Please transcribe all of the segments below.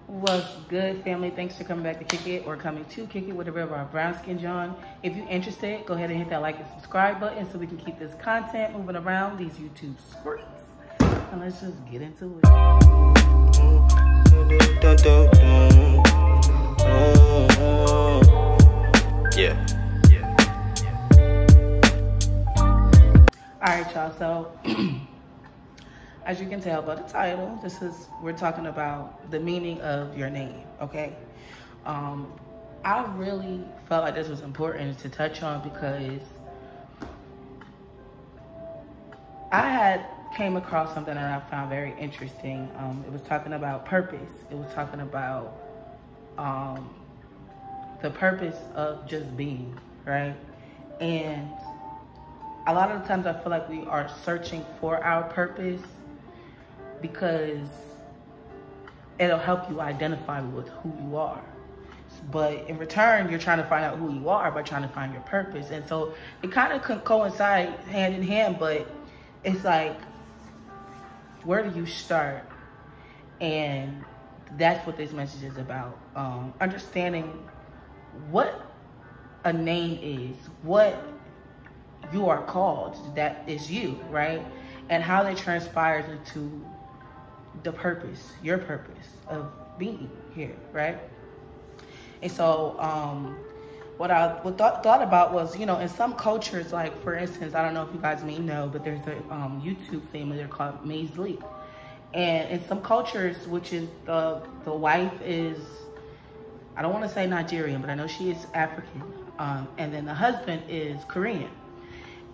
What's good, family? Thanks for coming back to Kick It, or coming to Kick It with a bit of our brown skin John. If you're interested, go ahead and hit that like and subscribe button so we can keep this content moving around these YouTube screens. And let's just get into it. Yeah. All right, y'all. So as you can tell by the title, we're talking about the meaning of your name, okay? I really felt like this was important to touch on because I had came across something that I found very interesting. It was talking about purpose. It was talking about the purpose of just being, right? And a lot of the times I feel like we are searching for our purpose because it'll help you identify with who you are. But in return, you're trying to find out who you are by trying to find your purpose. And so it kind of can coincide hand in hand, but it's like, where do you start? And that's what this message is about. Understanding what a name is, what you are called, that is you, right? And how that transpires into the purpose, your purpose of being here, right? And so what I thought about was, you know, in some cultures, like for instance, I don't know if you guys may know, but there's a YouTube family, they're called Maisley. And in some cultures, which is the wife is, I don't want to say Nigerian, but I know she is African. And then the husband is Korean.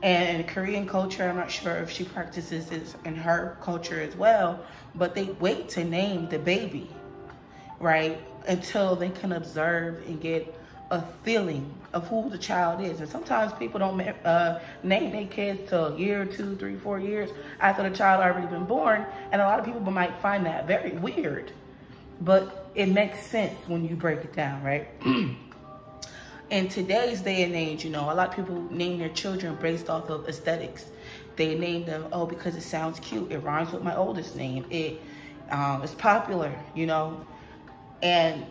And in Korean culture, I'm not sure if she practices this in her culture as well, but they wait to name the baby, right? Until they can observe and get a feeling of who the child is. And sometimes people don't name their kids till a year, 2, 3, 4 years after the child already been born. And a lot of people might find that very weird, but it makes sense when you break it down, right? In today's day and age, you know, a lot of people name their children based off of aesthetics. They name them, oh, because it sounds cute. It rhymes with my oldest name. It's popular, you know, and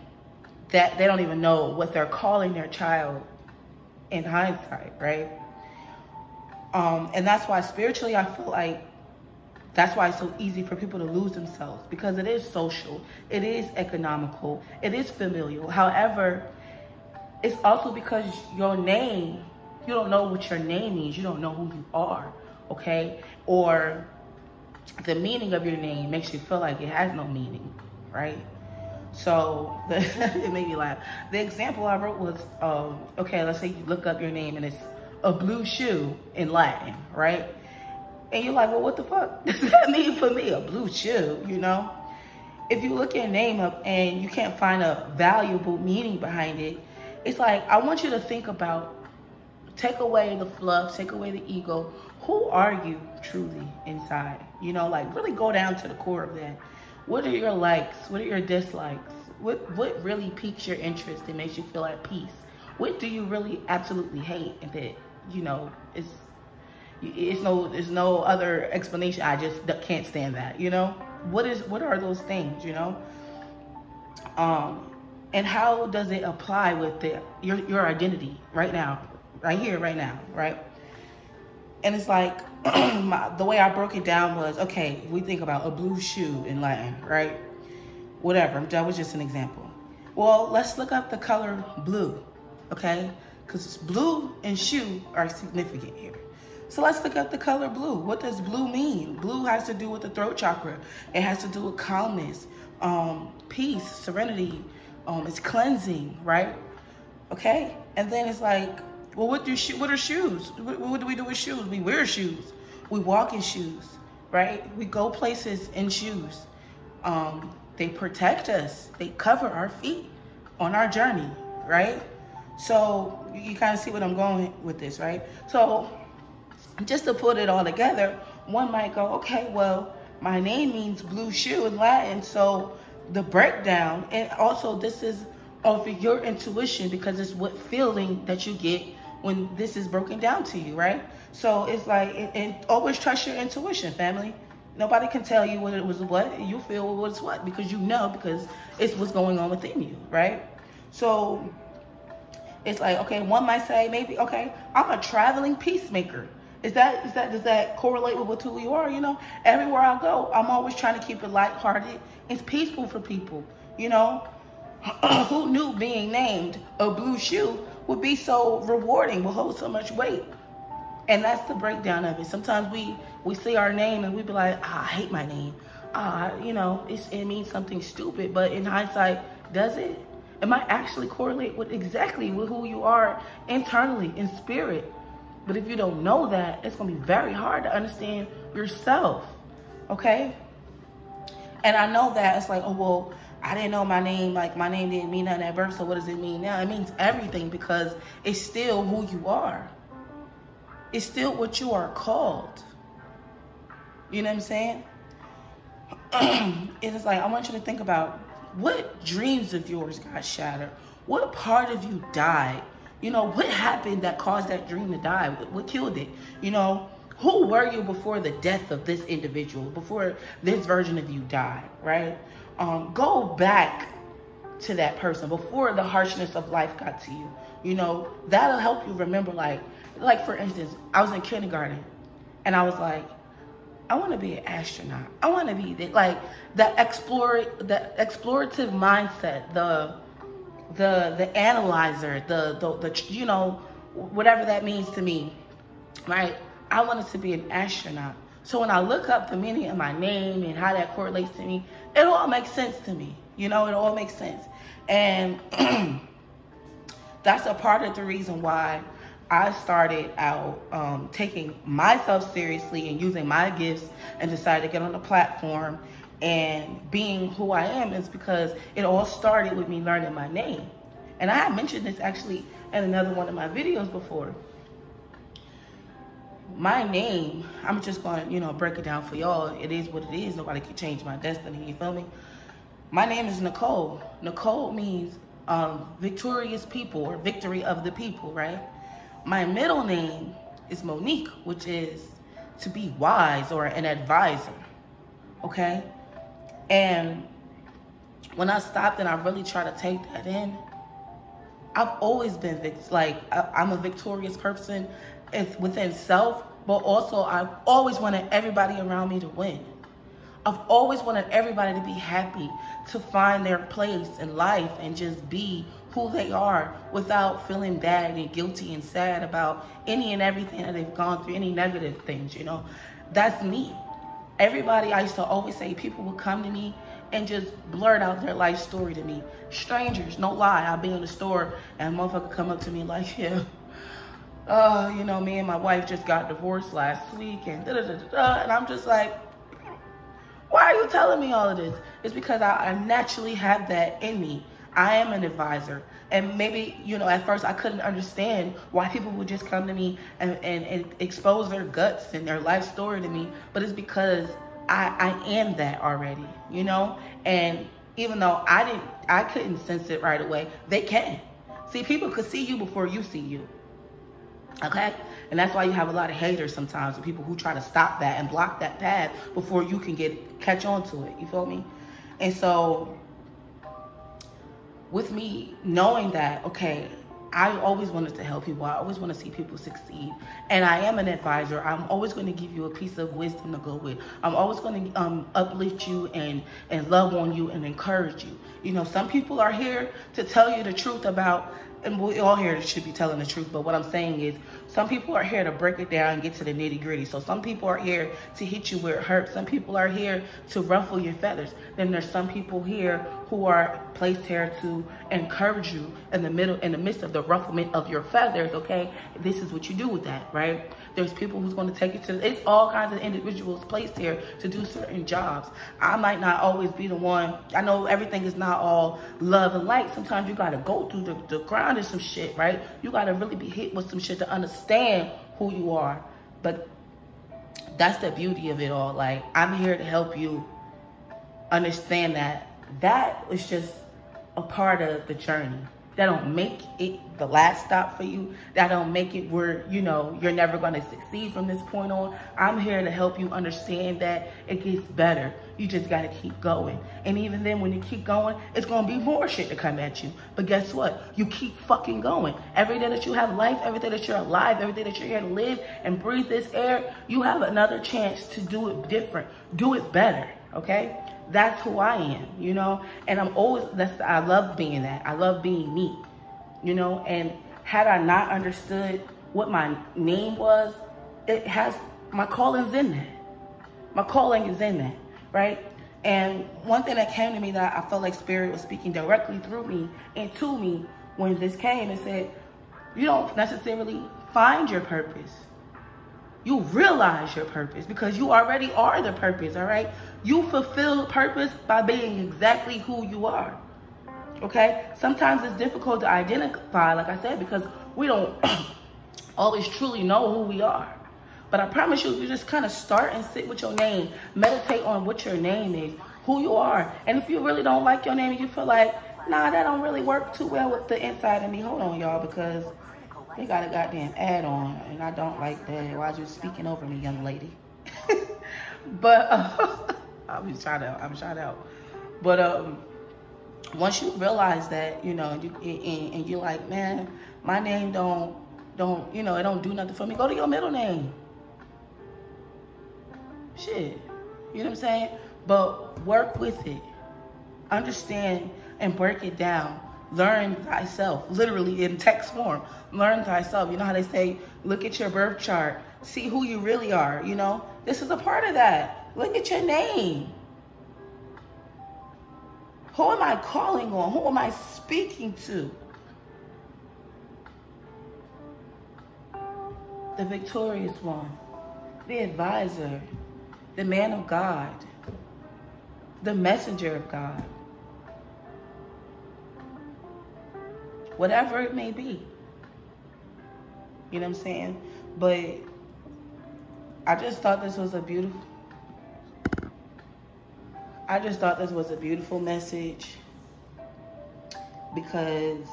that they don't even know what they're calling their child in hindsight, right? And that's why spiritually, I feel like that's why it's so easy for people to lose themselves, because it is social, it is economical, it is familial. However, it's also because your name, you don't know what your name means. You don't know who you are, okay? Or the meaning of your name makes you feel like it has no meaning, right? So it made me laugh. The example I wrote was, okay, let's say you look up your name and it's a blue shoe in Latin, right? And you're like, well, what the fuck does that mean for me, a blue shoe, you know? If you look your name up and you can't find a valuable meaning behind it, it's like, I want you to think about, take away the fluff, take away the ego. Who are you truly inside? You know, like really go down to the core of that. What are your likes? What are your dislikes? What really piques your interest and makes you feel at peace? What do you really absolutely hate? And that, you know, there's no other explanation. I just can't stand that, you know? What are those things, you know? And how does it apply with your identity right now, right here, right now, right? And it's like, the way I broke it down was, okay, we think about a blue shoe in Latin, right? Whatever, that was just an example. Well, let's look up the color blue, okay? Because blue and shoe are significant here. So let's look up the color blue. What does blue mean? Blue has to do with the throat chakra. It has to do with calmness, peace, serenity. It's cleansing, right? Okay, and then it's like, well, what are shoes? What do we do with shoes? We wear shoes. We walk in shoes, right? We go places in shoes. They protect us. They cover our feet on our journey, right? So you kind of see what I'm going with this, right? So just to put it all together, one might go, okay, well, my name means blue shoe in Latin, so the breakdown, and also this is of your intuition, because it's what feeling that you get when this is broken down to you, right? So it's like, and always trust your intuition, family. Nobody can tell you what it was what. You feel it was what because you know, because it's what's going on within you, right? So it's like, okay, one might say maybe, okay, I'm a traveling peacemaker. Does that correlate with who you are? You know, everywhere I go, I'm always trying to keep it lighthearted. It's peaceful for people, you know. Who knew being named a blue shoe would be so rewarding, would hold so much weight? And that's the breakdown of it. Sometimes we see our name and we be like, I hate my name. You know, it means something stupid, but in hindsight, does it? It might actually correlate with exactly with who you are internally, in spirit. But if you don't know that, it's gonna be very hard to understand yourself, okay? And I know that it's like, oh, well, I didn't know my name, like my name didn't mean nothing at birth, so what does it mean now? It means everything because it's still who you are. It's still what you are called. You know what I'm saying? It is like, I want you to think about what dreams of yours got shattered? What part of you died? You know, what happened that caused that dream to die? What killed it? You know, who were you before the death of this individual, before this version of you died, right? Go back to that person before the harshness of life got to you. You know, that'll help you remember, like for instance, I was in kindergarten and I was like, I want to be an astronaut. I want to be like the explorative mindset, the analyzer, the you know, whatever that means to me, right? I wanted to be an astronaut. So when I look up the meaning of my name and how that correlates to me, it all makes sense to me. You know, it all makes sense. And that's a part of the reason why I started out taking myself seriously and using my gifts and decided to get on the platform and being who I am, is because it all started with me learning my name. And I had mentioned this actually in another one of my videos before. My name, I'm just going to, you know, break it down for y'all. It is what it is. Nobody can change my destiny, you feel me? My name is Nicole. Nicole means victorious people, or victory of the people, right? My middle name is Monique, which is to be wise or an advisor, okay? And when I stopped and I really tried to take that in, I've always been, I'm a victorious person within self, but also I've always wanted everybody around me to win. I've always wanted everybody to be happy, to find their place in life and just be who they are without feeling bad and guilty and sad about any and everything that they've gone through, any negative things, you know. That's me. Everybody, I used to always say, people would come to me and just blurt out their life story to me. Strangers, no lie. I'll be in the store and a motherfucker come up to me like, yeah, you know, me and my wife just got divorced last week and da-da-da-da-da. And I'm just like, why are you telling me all of this? It's because I naturally have that in me. I am an advisor. And maybe, you know, at first I couldn't understand why people would just come to me and expose their guts and their life story to me. But it's because I am that already, you know? And even though I couldn't sense it right away, they can. See, people could see you before you see you. Okay? And that's why you have a lot of haters sometimes, and people who try to stop that and block that path before you can catch on to it. You feel me? And so with me knowing that, okay, I always wanted to help people. I always want to see people succeed. And I am an advisor. I'm always going to give you a piece of wisdom to go with. I'm always going to uplift you and love on you and encourage you. You know, some people are here to tell you the truth about, and we all here should be telling the truth, but what I'm saying is some people are here to break it down and get to the nitty gritty. So some people are here to hit you where it hurts. Some people are here to ruffle your feathers. Then there's some people here who are placed here to encourage you in the midst of the rufflement of your feathers, okay? This is what you do with that, right? There's people who's going to take you to, it's all kinds of individuals placed here to do certain jobs. I might not always be the one. I know everything is not all love and light. Sometimes you got to go through the grind of some shit, right? You got to really be hit with some shit to understand who you are. But that's the beauty of it all. Like, I'm here to help you understand that is just a part of the journey. That don't make it the last stop for you. That don't make it where, you know, you're never going to succeed from this point on. I'm here to help you understand that it gets better. You just got to keep going. And even then, when you keep going, it's going to be more shit to come at you. But guess what? You keep fucking going. Every day that you have life, every day that you're alive, every day that you're here to live and breathe this air, you have another chance to do it different. Do it better, okay? That's who I am, you know? And I'm always, I love being that. I love being me, you know? And had I not understood what my name was, my calling's in that. My calling is in that, right? And one thing that came to me that I felt like Spirit was speaking directly through me and to me when this came and said, you don't necessarily find your purpose. You realize your purpose because you already are the purpose, all right? You fulfill purpose by being exactly who you are, okay? Sometimes it's difficult to identify, like I said, because we don't always truly know who we are. But I promise you, if you just kind of start and sit with your name, meditate on what your name is, who you are. And if you really don't like your name and you feel like, nah, that don't really work too well with the inside of me, hold on, y'all, because they got a goddamn ad on, and I don't like that. Why are you speaking over me, young lady? But I'm shot out. But once you realize that, you know, and you're like, man, my name don't, you know, it don't do nothing for me. Go to your middle name. Shit, you know what I'm saying? But work with it. Understand and break it down. Learn thyself, literally in text form. Learn thyself. You know how they say, look at your birth chart. See who you really are, you know? This is a part of that. Look at your name. Who am I calling on? Who am I speaking to? The victorious one, the advisor, the man of God, the messenger of God. Whatever it may be. You know what I'm saying? But I just thought this was a beautiful message because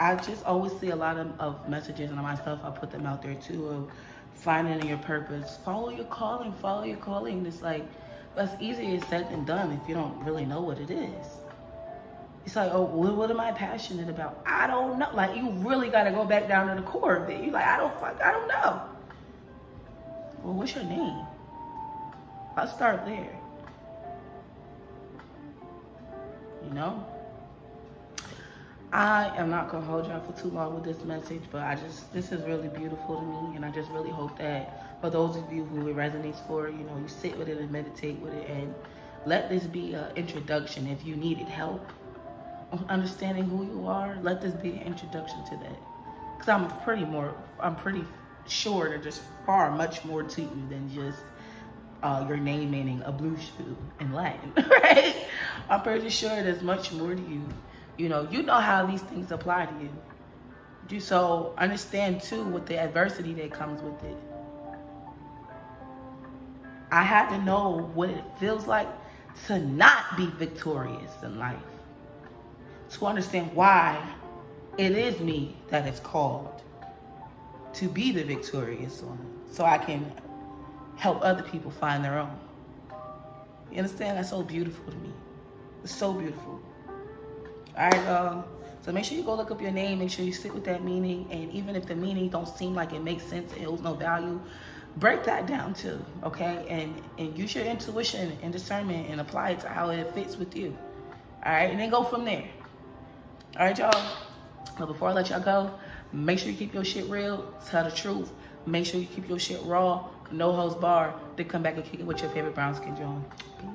I just always see a lot of messages, and myself, I put them out there too, of finding your purpose. Follow your calling, follow your calling. It's like, that's easier said than done if you don't really know what it is. It's like, oh, what am I passionate about? I don't know. Like, you really got to go back down to the core of it. You're like, I don't know. Well, what's your name? I'll start there. You know? I am not going to hold y'all for too long with this message, but this is really beautiful to me, and I just really hope that for those of you who it resonates for, you know, you sit with it and meditate with it, and let this be an introduction. If you needed help understanding who you are, let this be an introduction to that. Because I'm pretty sure there's much more to you than just your name meaning a blue shoe in Latin, right? I'm pretty sure there's much more to you. You know how these things apply to you. So understand too with the adversity that comes with it. I had to know what it feels like to not be victorious in life. To understand why it is me that is called to be the victorious one. So I can help other people find their own. You understand? That's so beautiful to me. It's so beautiful. All right, y'all. So make sure you go look up your name. Make sure you sit with that meaning. And even if the meaning don't seem like it makes sense, it holds no value, break that down too, okay? And use your intuition and discernment and apply it to how it fits with you. All right, and then go from there. All right, y'all. But before I let y'all go, make sure you keep your shit real. Tell the truth. Make sure you keep your shit raw. No holds barred. Then come back and kick it with your favorite brown skin John. Peace.